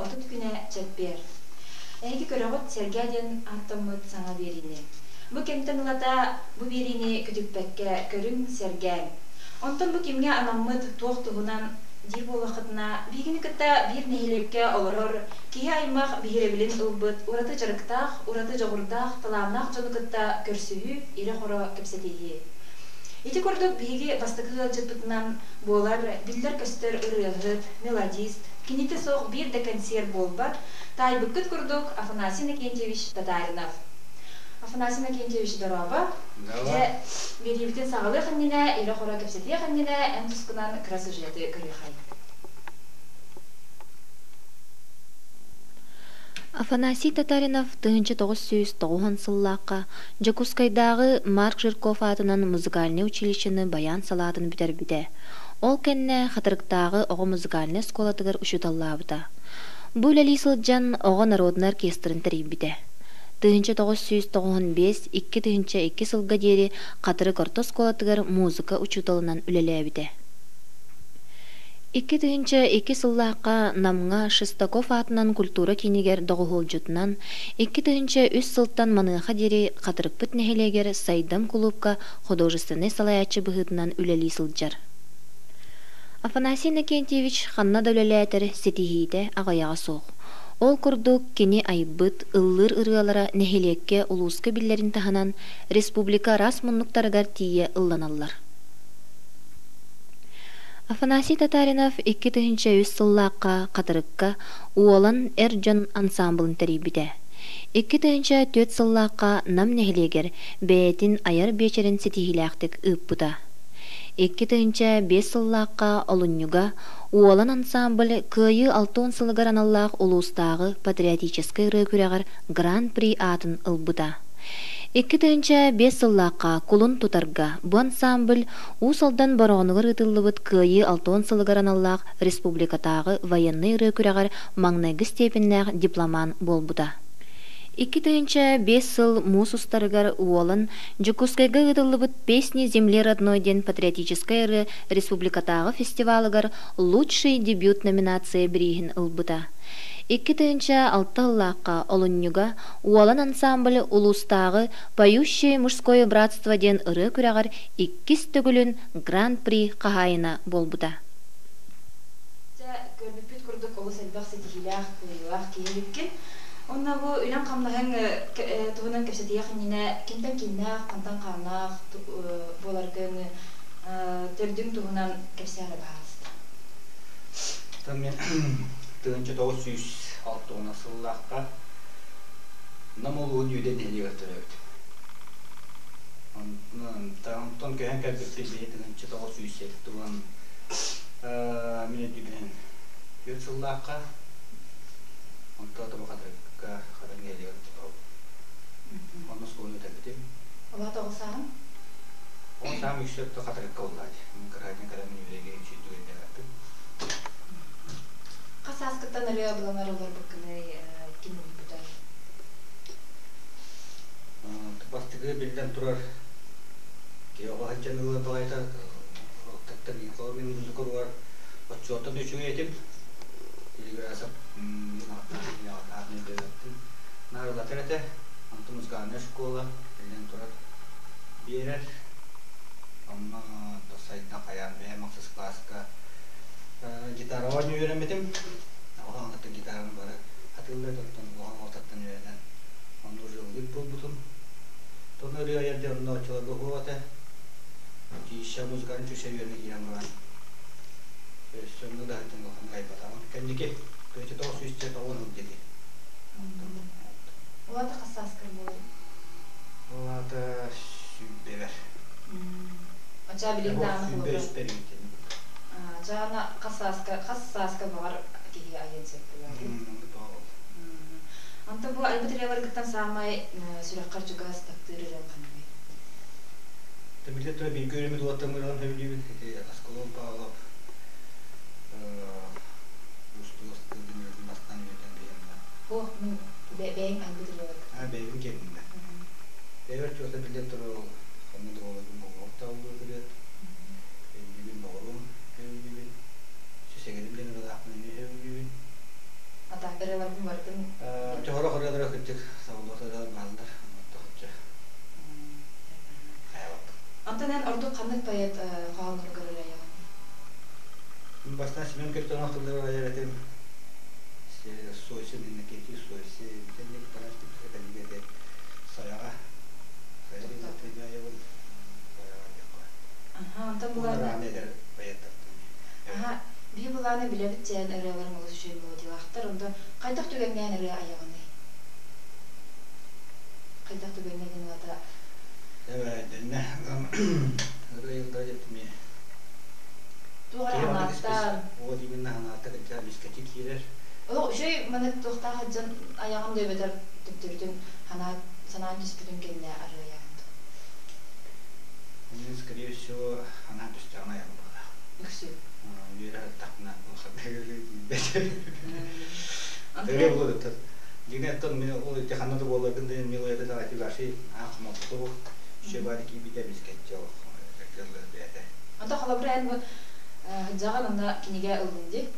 отут күнә чәппер. Әйгі көріғыт сәргәден аттымыт саңа беріне. Бұ кемтен ұлата бұ беріне күдікпәкке көрің сәргәл. Онтан бұ кемге анаммыт тоқ тұғынан дир болақытына бігіні күтті бір нәйлекке олырыр, кейі аймақ бігіребілін ұлбыт, ұраты жарықтақ, ұраты жоғырдақ, таламнақ жоны күтті көрсігі, ері қоры көпсетейі. Еті көрдік бігі бастықы жытпытынан болар, білдер көстер ұрығыт, мелодист, кенеті соқ бір де консер болбат, тай бүккіт көрдік Афанасий Накентьевич Татаринов. Афанасий Накентьевич дорога, беребітен сағылы қаннена, ері қора көпсетей қаннена, ән тұсқынан красы жүйеті көрі қай. Афанасий Татаринов 1990 сыллаққа Жакускайдағы Марк Жирков атынан музыкальный училищені баян салатын бітер біде. Ол кәнне қатырықтағы оғы музыкальный сколатығыр ұшыталлабыда. Бұл әлі сылджан оғы народный оркестрін тәріп біде. 1995-2002 сылға дері қатыры корто сколатығыр музыка ұчуталынан үлелі біде. 2002 сыллаққа намға Шестаков атынан культура кенегер доғығыл жұтынан, 2003 сылттан маныға дері қатырық бүт нәхелегер Сайдам клубқа художественный салаячы бұғытынан үлелі сылджар. Афанасий Накентьевич қанна дәулелі әтір сетихейді ағаяға соқ. Ол күрдік кені айбыт, ыллыр ырғалара нәхелекке улуысқы білдерін таханан республика рас мұннықтарығар тие ылланалар. Афанасий Татаринов 2003 сыллаққа қатырыққа уолан әржон ансамблын тәрибіде. 2004 сыллаққа нам нәхелегер бәйтін аяр бечерін сетихиләқтік ұппыда. 2005 сыллаққа олынюга уолан ансамбль күйі 6 сылығар аналлақ улустағы патриотический рөкүрәғар Гран-при атын ылбыда. 2005 сыллаққа кулун тутарга бу ансамбль усалдан бароғынығыр ұтылыбыт күйі 6 сылығар аналлақ республикатағы военный рөкүрәғар маңнайғы степеннәғ дипломан болбыда. 2005 сыл мусустарыгар уолан Жукускайга ыдылыбыт песни земли родной ден патриотической республикатағы фестивалыгар лучший дебют номинация бірігін ылбыда. 2006 лаққа олыннюга уолан ансамбль улустағы поющее мужское братство ден ыры күрәғар 2 түгілін гран-при қағайына болбыда. Көрбіппет күрдік олы сәлбақ сетихилях, кейліккен. Онна бу үлән қамлағын туғынан көпсетейі қыннена кемтен кейнақ, қантан қарнақ боларғын түрдің туғынан көпсеғі бағасты. Мен 1906 сыллаққа намолуын үйден әлі өттірі өт. Тон күйен кәлбірті бейді 1907 туған мен өтігінен өт сыллаққа онтады бұқадыры қадан әлі өттірі. Оны сұлын өтәбітім. Ола тоғы сағын? Оны сағын үшсөпті қатырыққа олады. Қырғайдың қарамын үйреге үшетті өйді әттім. Қасас күттан әрі бұламар олар бұққыны кенің бұтай? Бастығы білден тұрар. Оға хатчанығы бағайта тәттен қалармен мұзықыр бар. Отчуаттан өшіңе етіп. Елігір әсіп атын өтіп. Нарылатыр әті. Антымызғаны школа. Білден тұрар. Берер. Онна тосайдына қаян бәе мақсыз классқа. Гитара ойны үйренметім. Оған қаттың гитарын бары. Қатылды тұттың оған ортаттан үйренен. Оны жылғып бұл бұтын. Тоны үрі айерде онда очылар бұл бұғаты. Кейші музыкарын үші үйренен кейен бұрған. Сөңгі да әттің оған ғайбатамын. Кәндеке көйте тоғы сүйісте тоғын ұл деді. Олады қасаскыр болды? Олады сүйбевер. Оча білек дағаны болды? Сүйбе үспер үйттен. Жаңа қассаска бар кейі айын сөп болады? Анты бұл айбы тірелер күттен сағымай сүрекқар жүға стақтырырын қанбай? Білет тұры бейгі өремеді олаттан ғырған өбілейбін. Асколон пағалап. Ұсты дүниелердің бастан үйден бейім бар. О, бәйім айбы тірелер күттен? Бәйім кемін бә. Бәйім жоқта білет тұры ол. Қамыды олардың бұл орта олы білет. Өбілейбін бағылым. Сөсегелімден ұрады ақмын өбілейбін. Ата, Бастан Семен Кептон автолары аяратым. Сойсын иннекети сойсы. Битенник параш битке тәлигеде саяға. Саяға битке аябын. Саяға деква. Ага, онтан буланы. Ранедер баяттартын. Ага, би буланы билебит жан ыралар мулы сүшен модилахтар, онда кайдак түгенген ыры аягыны. Кайдак түгенген ата. Evet, ne? Rayında yetmiyor. Тугаранаттан. O diminle hanatta kadar bisketi girer. О, şey mana toxta hajan ayağım döbeder tüptürdün hana sanan dispütün kenne araya. Onun скорее всего она достана я была. Yüksü. Вера так на хабели бетер. Тере булды тат. Динеттон мен ол теханада болар кенде мен ойда да айтылашы ахмак турук шебади ки бите бискет жок. Экерлер бете. Анда халабран бу жаган анда кинеге ылдынды.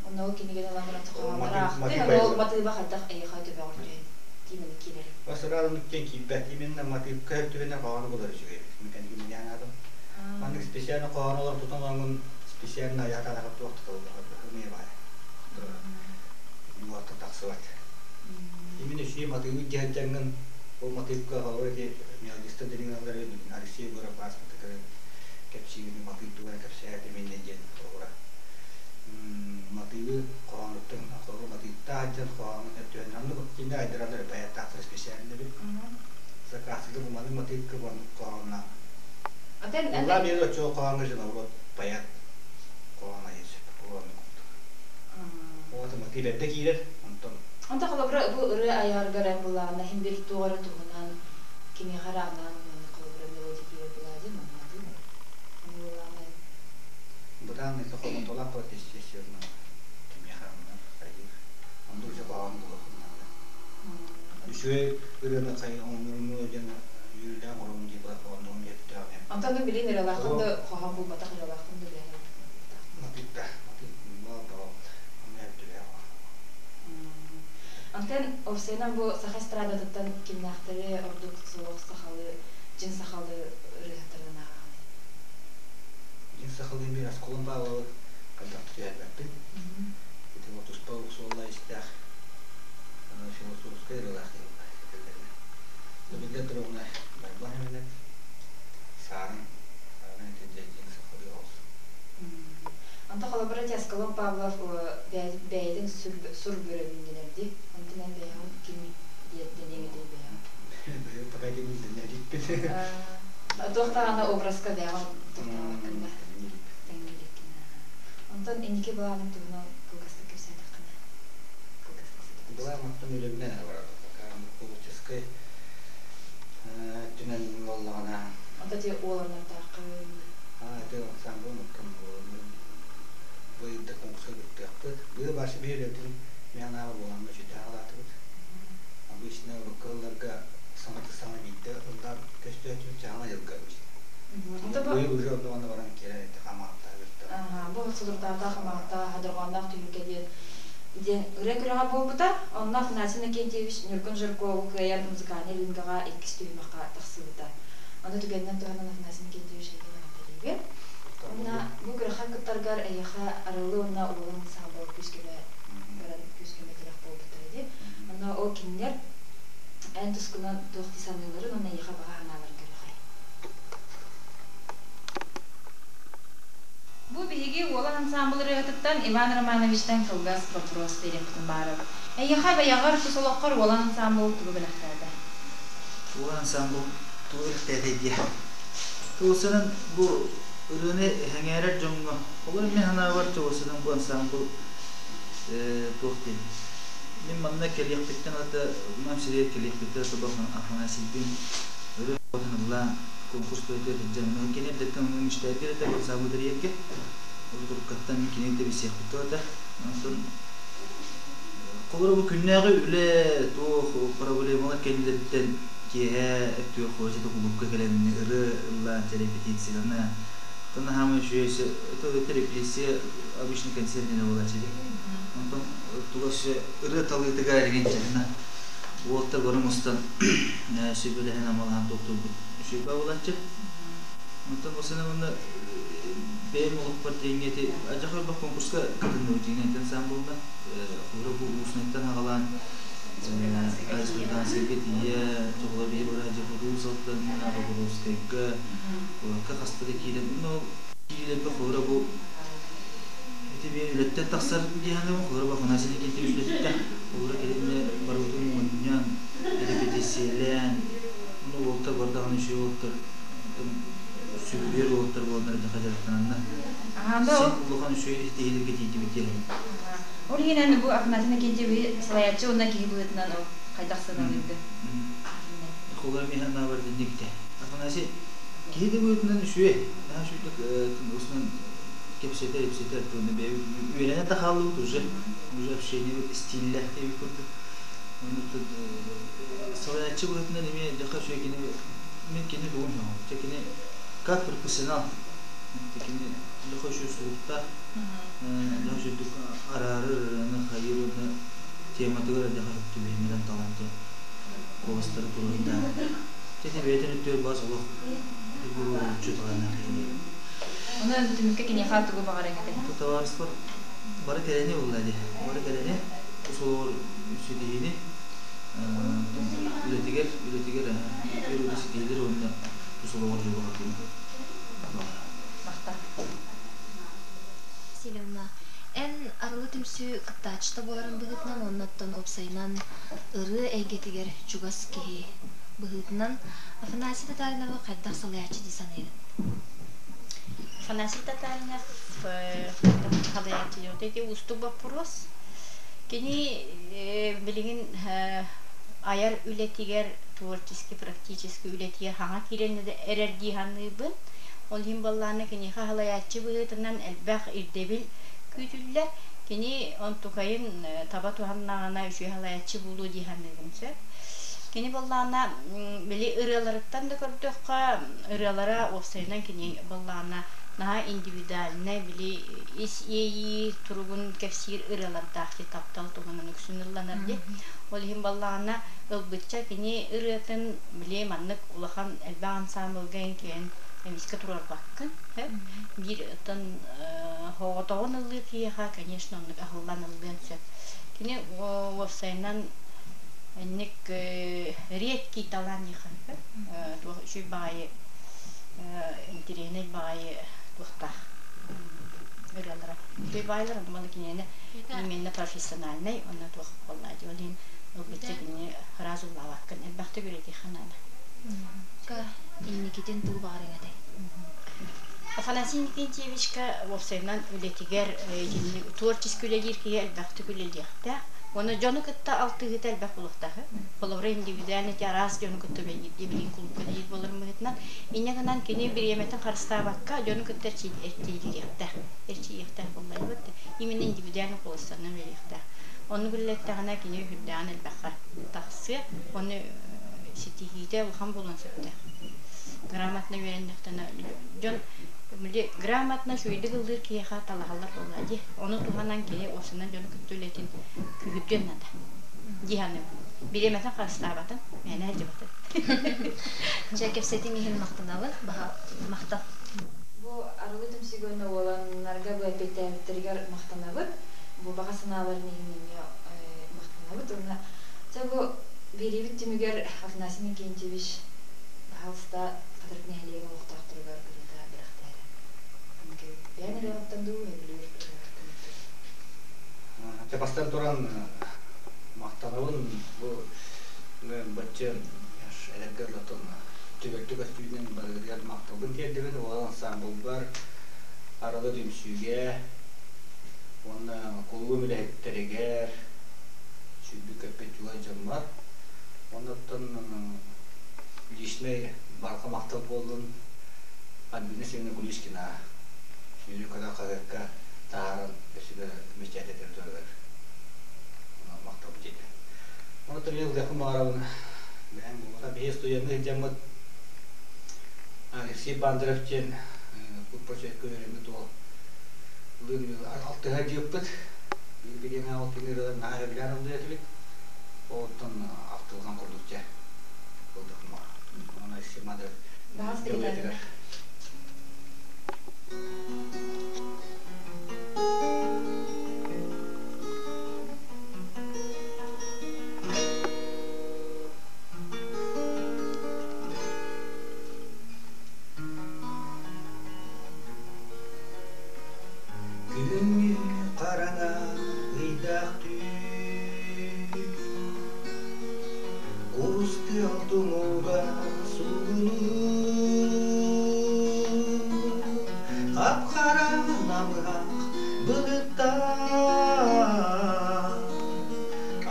Онда ол кинеге ламран тахамара. Тен ол матыба хаттах айха төбө орден. Тимен кирер. Басыралым кен ки бет именне матып көптүбене каганы болар жүгөй. Мен кен мен адам. Аны специально каганалар тутанган специально яталар токтолду. Не бар. Ну ата таксыват. Именно ши матыбы жаһаттанган ол матыбка алреди миалдиста дерингалар эди. Арси бара паспорт кер кепсигини матыбы кепсият менен ден тора. Матыбы каганлыктын акылы матыбта аджан каганы өтөн аны кине айдырандар баят таксыр специально бит. Заказды бу матыбка кагана. Атен Ла беро чо каганы жана урот баят кагана есеп. Вот матыбы кирер. Анда халабра бу ыры аяр гаран булганда һәм бер тугары тугынан кими харагынан халабра мелодия кире булады мамады. Булганда. Будан это хомон тола протестесиона. Кими харагынан сайыр. Анда уже каган булган. Үшү ырына кай омурну жана юрдан орун ди бар ондон жетти аме. Анда да билен ыралахында хаган бул батак ыралахында билен. Матыбта, Антен овсенан бу сахастрадатан киннахтары ордук соох сахалы жин сахалы рыхтарына. Жин сахалы мир асколун баалы контакт яатты. Это вот успел солла истях. Она философская релахия. Но беда трудна. Байбамен сарн. Это жин сахалы ос. Анда коллаборация с Колом Павлов бәйден сур бөрөбүндүлөрдү. Антынан бәйгән ким денеге бәйгән. Пока не денег. Доктаганда образга бәйгән доктагында. Антан энеке баланы туна кылгасты көрсөтөк кына. Кылгасты. Была мактан үлемне бар. Пока политическая тунен воллана. Анда те оларны такы. Это сам был это конкурс так. Было баши беретин мена болған житалаты. Обычно рукаларга саматсамамитте онда көстөтүп жаңа жылга. Бұл уже онда баран керек хаматта. Ага, бу судуртарда хаматта хадырганда түлкеде. Ден рекурага болбута, онна финансына кентевич Нургун Жирков каяр музыканы лингага экстюмака таксыбыта. Анда түгенден туган финансына кентевич айдыга. Она буграха кыттаргар аяха арылы онна улын сабыл күскеле гаран күскеле керек болуп турду. Ана о киндер эн тускунан тохти саныларын онна аяха бага аналар келгай. Бу биги улан ансамблы рыгыттан Иван Романовичтан кылгас вопрос беремтин барып. Аяха баягар сусолоккор улан ансамблы түгүнактарда. Улан ансамблы түгүнактарда. Тусунан бу Ürünü hengeret jonga. Olur men hana var çoğusunun bu ensemble tohtin. Min manna keliyek bitten ata mamsire keliyek bitten sabahın ahana silbin. Ürün Allah konkurs böyle canım kene de tam müşteri de bu sabudriye ki. Olur kattan kene de bir şey kutu da. Ondan bu günleri öyle to problemler kendilerden ki etüyor hoca da bu kalemin ırı Allah telepetitsine. Тона хама жүйесі, это репрессия обычно концертіне болачыды. Онтон тулашы ыры талыты гайреген жеріне. Олта барым ұстан сөйбелі хен амалған тоқты шүйба болачы. Онтон осыны мұнда benim olup partiyengeti acaba bir konkurska katılıyor diyene ensemblunda sonra bu usnetten havalan Azerbaycan seketiye çoğula bir aracı bu uzattan Aragorovskaya o kastırı kilim no kilim bir sonra bu bir ülkede taksar diyene bu sonra bak nasıl ki ülkede sonra kelimle barutun munyan repetisiyen bunu volta bardan şey volta süper volta bunları da kaçırttanında sen ulukan şey değil ki bitirelim. Oriyenen bu aknatına kinci bir salayatçı ondan ki buğutnan o kaydaksana bildi. Kolay bir hana var dinlikte. Aknası ki buğutnan şuye. Daha şu Osman kepsete bunu bir öğrene tahallu tuje. Güzel bir şey ne stille diye bir kurdu. Onu da salayatçı buğutnan demeye dakika şöyle ki mümkün değil onu. Çekini как профессионал. Tekini hoşu sulta hoşu ararını hayırını temada göre de hayatta bilmeden talantı kovastırı kurulda dedi beyden ötüyor bazı bu çutağına Ona tümükke kini xatı bu bağırın ete. Tutavar spor bari geleni ulladı bari geleni usul üstüdeyini üretiger bir üretici değildir onda usul olur yok Силевна, эн арылы түмсү кыттачта боларын быгытнан оннаттан опсайнан ыры эйгетигер чугас кихи быгытнан Афанасий Татаринова кайдах салаячы дисанайын. Афанасий Татаринов халаячы ёрдети устук вопрос. Кини билигин аяр үлетигер творчески практически үлетигер хаңа киренде эрердиханыбын Ол химбалланы кини халаячы быытынан элбах ирдебил күтүллер кини онтукайын таба туханнагана үчү халаячы булуу диханныгымсы кини баллана били ыраларыттан да көрдөкка ыралара опсайнан кини баллана наha индивидуальный били ис ии туругун кефсир ыралардахи таптал туганын үксүнүлланарди ол химбаллана ылбытча кини ыратын били маннык улахан элба ансамблген кен Эмиска турар баккан, бир тан хоготогон ылы кияха, конечно, он ахыллан ылгынсы. Кини вовсайнан ник редкий талантиха, то шуй бае интересный бае тухта. Ыралара. Шуй байлар антманы кинене именно профессиональный, он на тух поллади, олин ылбытча кини разулла баккан, элбахты göreти ханана. Ка инникитен тул баарыгады. Афанасий Никитьевичка вовсайнан үлетигер творческий үлелер кие элбахты күлелдехте. Оны жону кытта алтыгыта элбах булуктагы. Боловра индивидуальный раз жону кытта бейди билин клубка дейт болар мыгытнан. Иннегынан кини бир еметен карыстабакка жону кытта эрчилдехте. Эрчиехте боллай бутты. Именно индивидуальный колостанан белехте. Оны күлелеттагына кини хүрдән элбахка таксы. Оны сетигите улхан болон сөтте. Грамотно верендектен жон миле грамотно шуйды кылдыр кияха талахалар боллади. Оны туханан кини осунан жон күттүлетин күгүптен нада. Диханы биремесен карыстабатын, мен ажыбатын. Жакеп сетин ихин мактанабы, баха мактап. Бу арылы түмсүгөнө оланнарга бу эпеттеригер мактанабы. Бу багасыналарын игинеме мактанабы. Оны жабу берибит түмүгер Афанасий Никитьевич бахалста кадырк нехлеген уктактыргар кырыта бирактары. Анки бен ряттан ду элер. Тепастан туран мактанабын бу бачча элергер лотон түбөктү көстүнүн барыгар мактабын тердебен олан ансамбл бар арада түмсүгө оны кулуу милеттеригер сүбү көпөтүгө жамар ондан личный барка мактал болдун админы сени кулишкина юри када кадакка тааран эсиге мечете тердер мактал жете оны тырыл дакы марабын мен буга бес туянны жамат Алексей Бандровчен куппачек көрөмү то лын алтыга жеппет бирген алтыгы нагырганымды этибит оттон автылган курдукча болдукма она симада Баас деген Bılıkta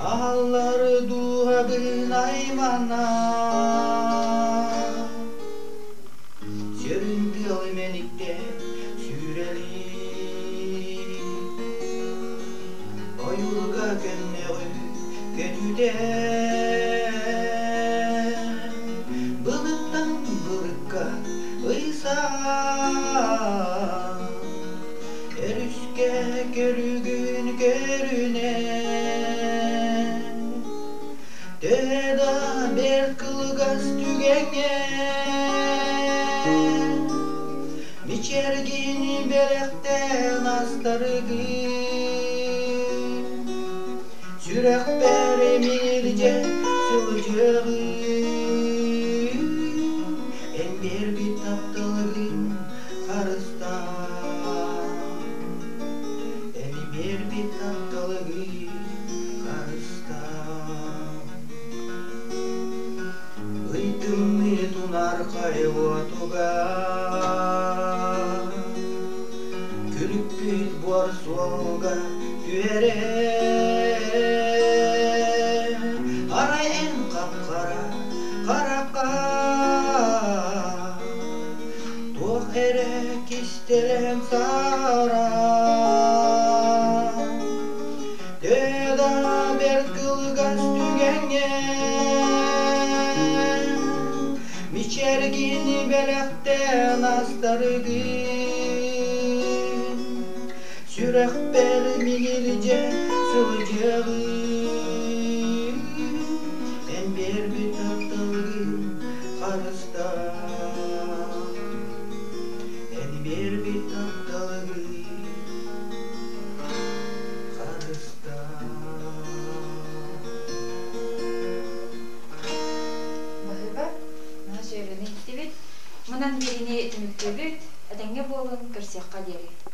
ağlar duhabın aymana Söründü menikte süreli Oyurga gönneği kötüde Bılıktan bılıkka ıysa Erüske görügün görüne Deda bir kılgaz tügenge Miçergin belekten astarıgın Sürek beremirce sılıcığın En bir taptılgın karıstan bir tatlığı karıstan Uytum tunar kayvotuga Külüp bir buar sualga tüere Aray en kapkara karaka Tuğ erek istelem sara Deda bir kılgaz tügenge Miçergin belekten astarıgın Sürek ber minilce sılıcığın En bir tatlılığın karıstan En bir tatlılığın Mundan birini tümüктөгүт, әдәңге болын кырсыякка дери.